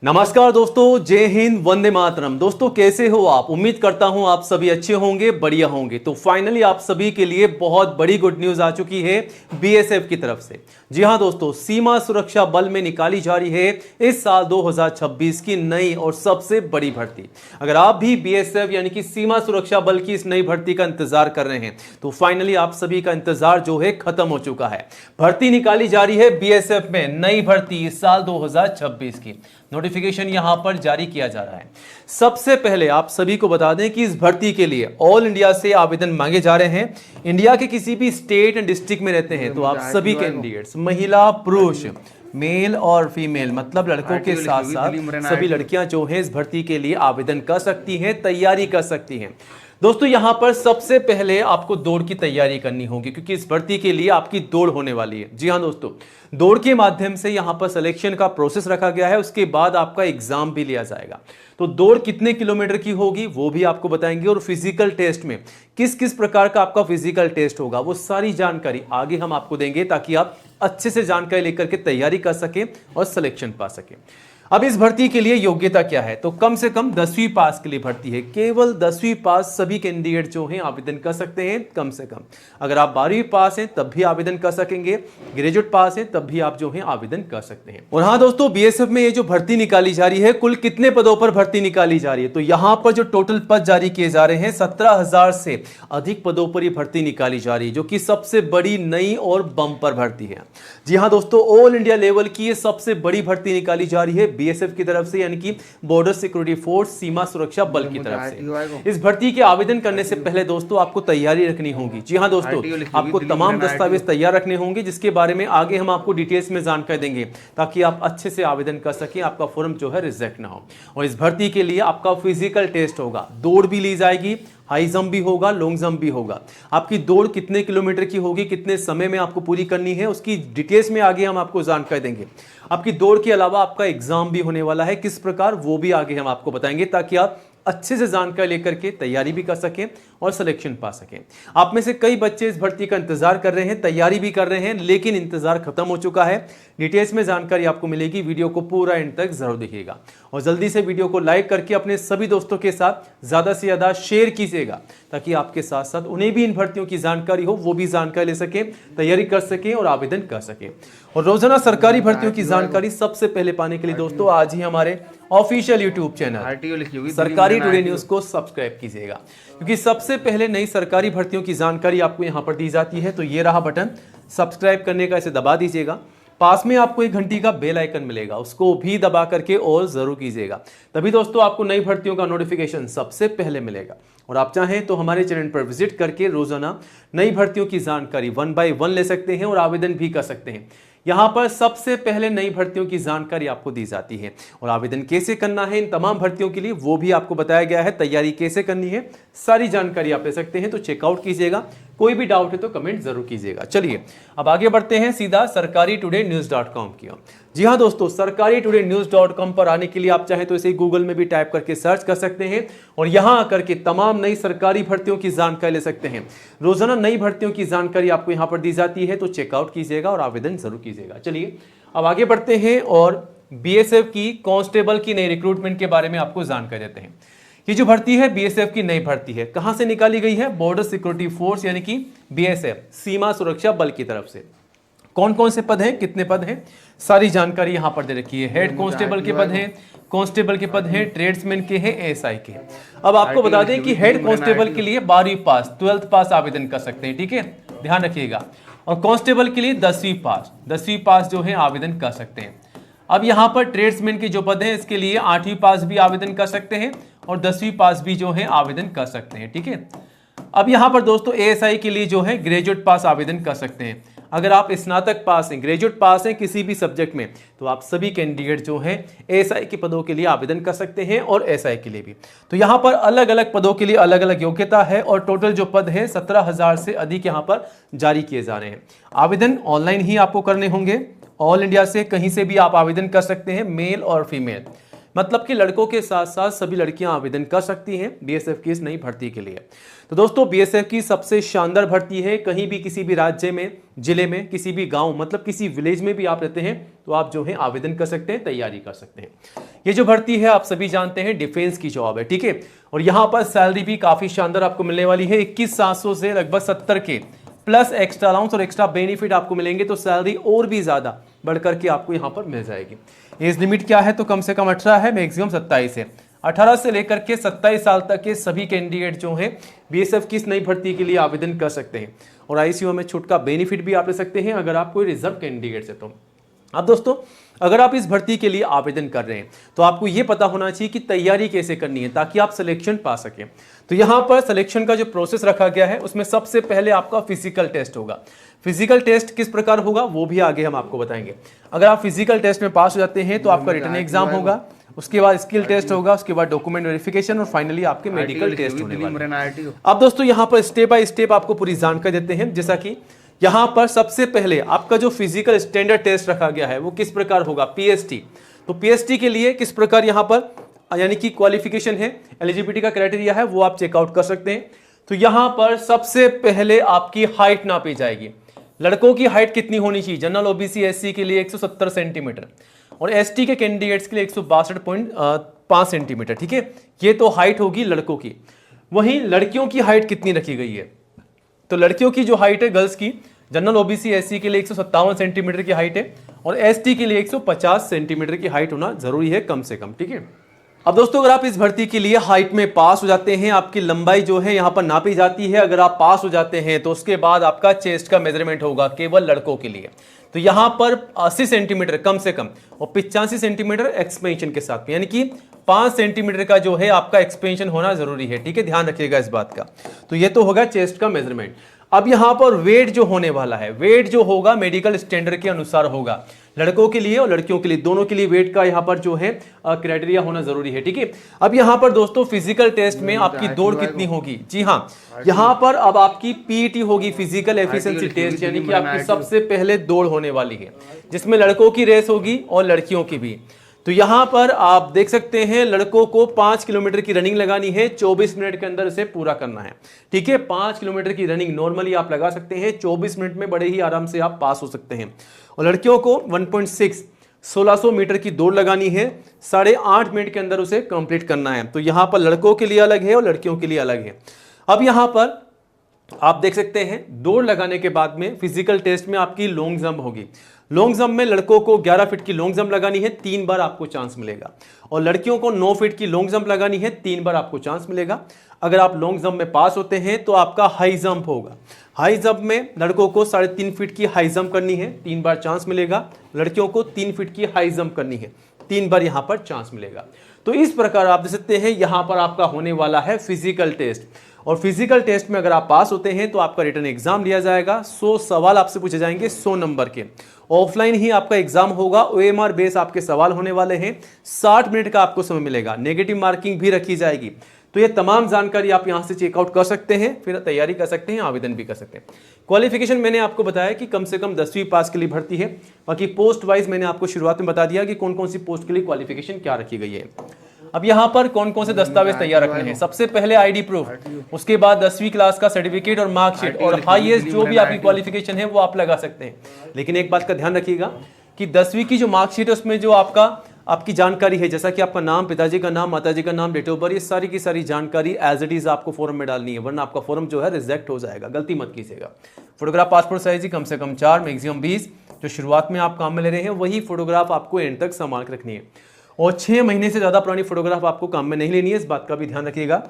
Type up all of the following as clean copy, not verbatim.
नमस्कार दोस्तों, जय हिंद, वंदे मातरम। दोस्तों कैसे हो आप? उम्मीद करता हूं आप सभी अच्छे होंगे, बढ़िया होंगे। तो फाइनली आप सभी के लिए बहुत बड़ी गुड न्यूज आ चुकी है बीएसएफ की तरफ से। जी हां दोस्तों, सीमा सुरक्षा बल में निकाली जा रही है इस साल 2026 की नई और सबसे बड़ी भर्ती। अगर आप भी बीएसएफ यानी कि सीमा सुरक्षा बल की इस नई भर्ती का इंतजार कर रहे हैं तो फाइनली आप सभी का इंतजार जो है खत्म हो चुका है। भर्ती निकाली जा रही है बीएसएफ में, नई भर्ती इस साल 2026 की। नोटिफिकेशन यहां पर जारी किया जा रहा है। सबसे पहले आप सभी को बता दें कि इस भर्ती के लिए ऑल इंडिया से आवेदन मांगे जा रहे हैं। इंडिया के किसी भी स्टेट एंड डिस्ट्रिक्ट में रहते हैं तो आप सभी कैंडिडेट्स, महिला पुरुष, मेल और फीमेल, मतलब लड़कों के साथ साथ सभी लड़कियां जो हैं इस भर्ती के लिए आवेदन कर सकती हैं, तैयारी कर सकती हैं। दोस्तों यहां पर सबसे पहले आपको दौड़ की तैयारी करनी होगी क्योंकि इस भर्ती के लिए आपकी दौड़ होने वाली है। जी हां दोस्तों, दौड़ के माध्यम से यहां पर सिलेक्शन का प्रोसेस रखा गया है, उसके बाद आपका एग्जाम भी लिया जाएगा। तो दौड़ कितने किलोमीटर की होगी वो भी आपको बताएंगे, और फिजिकल टेस्ट में किस किस प्रकार का आपका फिजिकल टेस्ट होगा वो सारी जानकारी आगे हम आपको देंगे ताकि आप अच्छे से जानकारी लेकर के तैयारी कर सकें और सिलेक्शन पा सकें। अब इस भर्ती के लिए योग्यता क्या है? तो कम से कम 10वीं पास के लिए भर्ती है। केवल 10वीं पास सभी कैंडिडेट जो हैं आवेदन कर सकते हैं। कम से कम अगर आप 12वीं पास हैं तब भी आवेदन कर सकेंगे, ग्रेजुएट पास हैं तब भी आप जो हैं आवेदन कर सकते हैं। और हाँ दोस्तों, बीएसएफ में ये जो भर्ती निकाली जा रही है, कुल कितने पदों पर भर्ती निकाली जा रही है? तो यहां पर जो टोटल पद जारी किए जा रहे हैं 17,000 से अधिक पदों पर ये भर्ती निकाली जा रही है, जो कि सबसे बड़ी नई और बम्पर भर्ती है। जी हाँ दोस्तों, ऑल इंडिया लेवल की ये सबसे बड़ी भर्ती निकाली जा रही है बीएसएफ की तरफ से, यानी कि बॉर्डर सिक्योरिटी फोर्स, सीमा सुरक्षा बल की तरफ से। इस भर्ती के आवेदन करने से पहले दोस्तों आपको तैयारी रखनी होगी। जी हाँ दोस्तों, आपको तमाम दस्तावेज तैयार रखने होंगे जिसके बारे में आगे हम आपको डिटेल्स में जानकारी देंगे ताकि आप अच्छे से आवेदन कर सकें, आपका फॉर्म जो है रिजेक्ट ना हो। और इस भर्ती के लिए आपका फिजिकल टेस्ट होगा, दौड़ भी ली जाएगी, हाई जंप भी होगा, लॉन्ग जंप भी होगा। आपकी दौड़ कितने किलोमीटर की होगी, कितने समय में आपको पूरी करनी है, उसकी डिटेल्स में आगे हम आपको जानकारी देंगे। आपकी दौड़ के अलावा आपका एग्जाम भी होने वाला है, किस प्रकार वो भी आगे हम आपको बताएंगे ताकि आप अच्छे से जानकारी लेकर के तैयारी भी कर सकें और सिलेक्शन पा सकें। आप में से कई बच्चे इस भर्ती का इंतजार कर रहे हैं, तैयारी भी कर रहे हैं, लेकिन इंतजार खत्म हो चुका है। डिटेल्स में जानकारी आपको मिलेगी, वीडियो को पूरा एंड तक जरूर देखिएगा और जल्दी से वीडियो को लाइक करके अपने सभी दोस्तों के साथ ज्यादा से ज्यादा शेयर कीजिएगा ताकि आपके साथ साथ उन्हें भी इन भर्तियों की जानकारी हो, वो भी जानकारी ले सकें, तैयारी कर सकें और आवेदन कर सकें। और रोजाना सरकारी भर्तियों की जानकारी सबसे पहले पाने के लिए दोस्तों आज ही हमारे ऑफिशियल यूट्यूब चैनल सरकारी टुडे न्यूज को सब्सक्राइब कीजिएगा, क्योंकि सबसे पहले नई सरकारी भर्तियों की जानकारी आपको यहां पर दी जाती है। तो ये रहा बटन सब्सक्राइब करने का, इसे दबा दीजिएगा। पास में आपको एक घंटी का बेल आइकन मिलेगा, उसको भी दबा करके और जरूर कीजिएगा, तभी दोस्तों आपको नई भर्तियों का नोटिफिकेशन सबसे पहले मिलेगा। और आप चाहें तो हमारे चैनल पर विजिट करके रोजाना नई भर्तियों की जानकारी 1 बाय 1 ले सकते हैं और आवेदन भी कर सकते हैं। यहां पर सबसे पहले नई भर्तियों की जानकारी आपको दी जाती है और आवेदन कैसे करना है इन तमाम भर्तियों के लिए वो भी आपको बताया गया है। तैयारी कैसे करनी है सारी जानकारी आप ले सकते हैं, तो चेकआउट कीजिएगा। कोई भी डाउट है तो कमेंट जरूर कीजिएगा। चलिए अब आगे बढ़ते हैं सीधा सरकारी टुडे न्यूज.com की ओर। जी हाँ दोस्तों, सरकारी टुडे न्यूज.com पर आने के लिए आप चाहें तो इसे गूगल में भी टाइप करके सर्च कर सकते हैं और यहां आकर के तमाम नई सरकारी भर्तियों की जानकारी ले सकते हैं। रोजाना नई भर्तियों की जानकारी आपको यहां पर दी जाती है, तो चेकआउट कीजिएगा और आवेदन जरूर कीजिएगा। चलिए अब आगे बढ़ते हैं और बीएसएफ की कांस्टेबल की नई रिक्रूटमेंट के बारे में आपको जानकारी देते हैं। ये जो भर्ती है बीएसएफ की नई भर्ती है, कहां से निकाली गई है? बॉर्डर सिक्योरिटी फोर्स यानी कि बीएसएफ, सीमा सुरक्षा बल की तरफ से। कौन कौन से पद हैं, कितने पद हैं, सारी जानकारी यहां पर दे रखी है। हेड कांस्टेबल के पद हैं, कांस्टेबल के पद हैं, ट्रेड्समैन के हैं, एएसआई के। अब आपको बता दें कि हेड कांस्टेबल के लिए 12वीं पास, 12th पास आवेदन कर सकते हैं, ठीक है, ध्यान रखिएगा। और कांस्टेबल के लिए 10वीं पास, 10वीं पास जो है आवेदन कर सकते हैं। अब यहां पर ट्रेड्समैन के जो पद हैं इसके लिए 8वीं पास भी आवेदन कर सकते हैं और 10वीं पास भी जो है आवेदन कर सकते हैं, ठीक है। अब यहां पर दोस्तों एएसआई के लिए जो है ग्रेजुएट पास आवेदन कर सकते हैं। अगर आप स्नातक पास हैं, ग्रेजुएट पास हैं किसी भी सब्जेक्ट में, तो आप सभी कैंडिडेट जो हैं एएसआई के पदों के लिए आवेदन कर सकते हैं और एसआई के लिए भी। तो यहां पर अलग अलग पदों के लिए अलग अलग योग्यता है और टोटल जो पद है 17,000 से अधिक यहां पर जारी किए जा रहे हैं। आवेदन ऑनलाइन ही आपको करने होंगे, ऑल इंडिया से कहीं से भी आप आवेदन कर सकते हैं, मेल और फीमेल। मतलब कि लड़कों के साथ साथ सभी लड़कियां आवेदन कर सकती हैं बीएसएफ की इस नई भर्ती के लिए। तो दोस्तों बीएसएफ की सबसे शानदार भर्ती है। कहीं भी किसी भी राज्य में, जिले में, किसी भी गांव मतलब किसी विलेज में भी आप रहते हैं तो आप जो है आवेदन कर सकते हैं, तैयारी कर सकते हैं। ये जो भर्ती है आप सभी जानते हैं डिफेंस की जॉब है, ठीक है। और यहां पर सैलरी भी काफी शानदार आपको मिलने वाली है। 21,700 से लगभग 70 के प्लस एक्स्ट्रा अलाउंस और एक्स्ट्रा बेनिफिट आपको मिलेंगे, तो सैलरी और भी ज्यादा बढ़कर के आपको यहां पर मिल जाएगी। एज लिमिट क्या है तो कम से कम 18 है, मैक्सिमम 27 है। 18 से लेकर के 27 साल तक के सभी कैंडिडेट जो हैं बीएसएफ की इस नई भर्ती के लिए आवेदन कर सकते हैं। और आईसीयू में छूट का बेनिफिट भी आप ले सकते हैं अगर आप कोई रिजर्व कैंडिडेट है तो। अब दोस्तों अगर आप इस भर्ती के लिए आवेदन कर रहे हैं तो आपको यह पता होना चाहिए कि तैयारी कैसे करनी है ताकि आप सिलेक्शन पा सकें। तो यहां पर सिलेक्शन का जो प्रोसेस रखा गया है उसमें सबसे पहले आपका फिजिकल टेस्ट होगा। फिजिकल टेस्ट किस प्रकार होगा वो भी आगे हम आपको बताएंगे। अगर आप फिजिकल टेस्ट में पास हो जाते हैं तो आपका रिटन एग्जाम होगा, उसके बाद स्किल टेस्ट होगा, उसके बाद डॉक्यूमेंट वेरिफिकेशन और फाइनली आपके मेडिकल टेस्ट होने वाले हैं। अब दोस्तों यहाँ पर स्टेप बाय स्टेप आपको पूरी जानकारी देते हैं। जैसा कि यहां पर सबसे पहले आपका जो फिजिकल स्टैंडर्ड टेस्ट रखा गया है वो किस प्रकार होगा, पीएसटी। तो पीएसटी के लिए किस प्रकार यहां पर यानी कि क्वालिफिकेशन है, एलिजिबिलिटी का क्राइटेरिया है वो आप चेकआउट कर सकते हैं। तो यहां पर सबसे पहले आपकी हाइट नापी जाएगी। लड़कों की हाइट कितनी होनी चाहिए, जनरल ओबीसी एससी के लिए 170 सेंटीमीटर और एसटी के कैंडिडेट्स के लिए 162.5 सेंटीमीटर, ठीक है। ये तो हाइट होगी लड़कों की। वहीं लड़कियों की हाइट कितनी रखी गई है, तो लड़कियों की जो हाइट है गर्ल्स की, जनरल ओबीसी एससी के लिए 157 सेंटीमीटर की हाइट है और एसटी के लिए 150 सेंटीमीटर की हाइट होना जरूरी है कम से कम, ठीक है। अब दोस्तों अगर आप इस भर्ती के लिए हाइट में पास हो जाते हैं, आपकी लंबाई जो है यहां पर नापी जाती है। अगर आप पास हो जाते हैं तो उसके बाद आपका चेस्ट का मेजरमेंट होगा केवल लड़कों के लिए। तो यहां पर 80 सेंटीमीटर कम से कम और 85 सेंटीमीटर एक्सपेंशन के साथ, यानी कि 5 सेंटीमीटर का जो है आपका एक्सपेंशन होना जरूरी है, ठीक है। ध्यान रखिएगा इस बात का। तो ये तो होगा चेस्ट का मेजरमेंट। अब यहां पर वेट जो होने वाला है, वेट जो होगा मेडिकल स्टैंडर्ड के अनुसार होगा। लड़कों के लिए और लड़कियों के लिए दोनों के लिए वेट का यहां पर जो है क्राइटेरिया होना जरूरी है, ठीक है। अब यहां पर दोस्तों फिजिकल टेस्ट में आपकी दौड़ कितनी होगी, जी हां, यहां पर अब आपकी पीईटी होगी, फिजिकल एफिशिएंसी टेस्ट, यानी कि आपकी सबसे पहले दौड़ होने वाली है जिसमें लड़कों की रेस होगी और लड़कियों की भी। तो यहां पर आप देख सकते हैं लड़कों को 5 किलोमीटर की रनिंग लगानी है, 24 मिनट के अंदर इसे पूरा करना है, ठीक है। 5 किलोमीटर की रनिंग नॉर्मली आप लगा सकते हैं, 24 मिनट में बड़े ही आराम से आप पास हो सकते हैं। और लड़कियों को 1.6 1600 मीटर की दौड़ लगानी है, 8.5 मिनट के अंदर उसे कंप्लीट करना है। तो यहां पर लड़कों के लिए अलग है और लड़कियों के लिए अलग है। अब यहां पर आप देख सकते हैं दौड़ लगाने के बाद में फिजिकल टेस्ट में आपकी लॉन्ग जंप होगी। लॉन्ग जंप में लड़कों को 11 फीट की लॉन्ग जंप लगानी है, 3 बार आपको चांस मिलेगा। और लड़कियों को 9 फीट की लॉन्ग जंप लगानी है, 3 बार आपको चांस मिलेगा। अगर आप लॉन्ग जंप में पास होते हैं तो आपका हाई जंप होगा। हाई जंप में लड़कों को 3.5 फीट की हाई जंप करनी है, 3 बार चांस मिलेगा। लड़कियों को 3 फीट की हाई जंप करनी है, 3 बार यहां पर चांस मिलेगा। तो इस प्रकार आप देख सकते हैं यहां पर आपका होने वाला है फिजिकल टेस्ट। और फिजिकल टेस्ट में अगर आप पास होते हैं तो आपका रिटन एग्जाम लिया जाएगा। 100 सवाल आपसे पूछे जाएंगे 100 नंबर के। ऑफलाइन ही आपका एग्जाम होगा, ओएमआर बेस आपके सवाल होने वाले हैं, 60 मिनट का आपको समय मिलेगा, नेगेटिव मार्किंग भी रखी जाएगी। तो ये तमाम जानकारी आप यहां से चेकआउट कर सकते हैं, फिर तैयारी कर सकते हैं, आवेदन भी कर सकते हैं। क्वालिफिकेशन मैंने आपको बताया कि कम से कम 10वीं पास के लिए भर्ती है। बाकी पोस्ट वाइज मैंने आपको शुरुआत में बता दिया कि कौन कौन सी पोस्ट के लिए क्वालिफिकेशन क्या रखी गई है। अब यहां पर कौन कौन से दस्तावेज तैयार रखने हैं, सबसे पहले आईडी प्रूफ, उसके बाद 10वीं क्लास का सर्टिफिकेट और मार्कशीट, और हाईएस्ट जो भी आपकी क्वालिफिकेशन है वो आप लगा सकते हैं। लेकिन एक बात का ध्यान रखिएगा कि 10वीं की जो मार्कशीट है उसमें जो आपकी जानकारी है, जैसा कि आपका नाम, पिताजी का नाम, माताजी का नाम, डेट ऑफ बर्थ, ये सारी की सारी जानकारी एज इट इज आपको फॉर्म में डालनी है, वरना आपका फॉर्म जो है रिजेक्ट हो जाएगा। गलती मत कीजिएगा। फोटोग्राफ पासपोर्ट साइज कम से कम 4, मैक्सिमम 20, जो शुरुआत में आप काम में ले रहे हैं वही फोटोग्राफ आपको एंड तक संभाल के रखनी है। और 6 महीने से ज्यादा पुरानी फोटोग्राफ आपको काम में नहीं लेनी है, इस बात का भी ध्यान रखिएगा।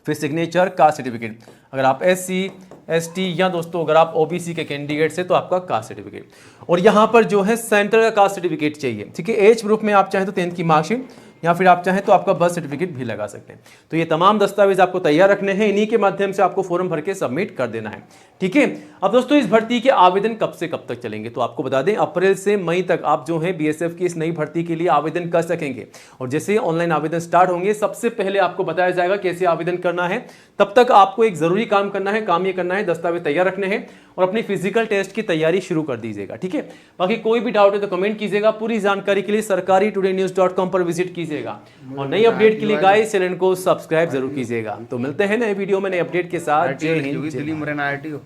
फिर सिग्नेचर, कास्ट सर्टिफिकेट, अगर आप एससी एसटी या दोस्तों अगर आप ओबीसी के कैंडिडेट से तो आपका कास्ट सर्टिफिकेट, और यहां पर जो है सेंटर का कास्ट सर्टिफिकेट चाहिए, ठीक है। एज प्रूफ में आप चाहें तो 10th की मार्कशीट या फिर आप चाहें तो आपका बर्थ सर्टिफिकेट भी लगा सकते हैं। तो ये तमाम दस्तावेज आपको तैयार रखने हैं, इन्हीं के माध्यम से आपको फॉर्म भर के सबमिट कर देना है, ठीक है। अब दोस्तों इस भर्ती के आवेदन कब से कब तक चलेंगे, तो आपको बता दें अप्रैल से मई तक आप जो है बीएसएफ की इस नई भर्ती के लिए आवेदन कर सकेंगे। और जैसे ऑनलाइन आवेदन स्टार्ट होंगे सबसे पहले आपको बताया जाएगा कैसे आवेदन करना है। तब तक आपको एक जरूरी काम करना है, काम ये करना है दस्तावेज तैयार रखने हैं और अपनी फिजिकल टेस्ट की तैयारी शुरू कर दीजिएगा, ठीक है। बाकी कोई भी डाउट है तो कमेंट कीजिएगा। पूरी जानकारी के लिए sarkari-today-news.com पर विजिट कीजिएगा और नई अपडेट के लिए गाइस चैनल को सब्सक्राइब जरूर कीजिएगा। तो मिलते हैं नए वीडियो में नए अपडेट के साथ। जय हिंद।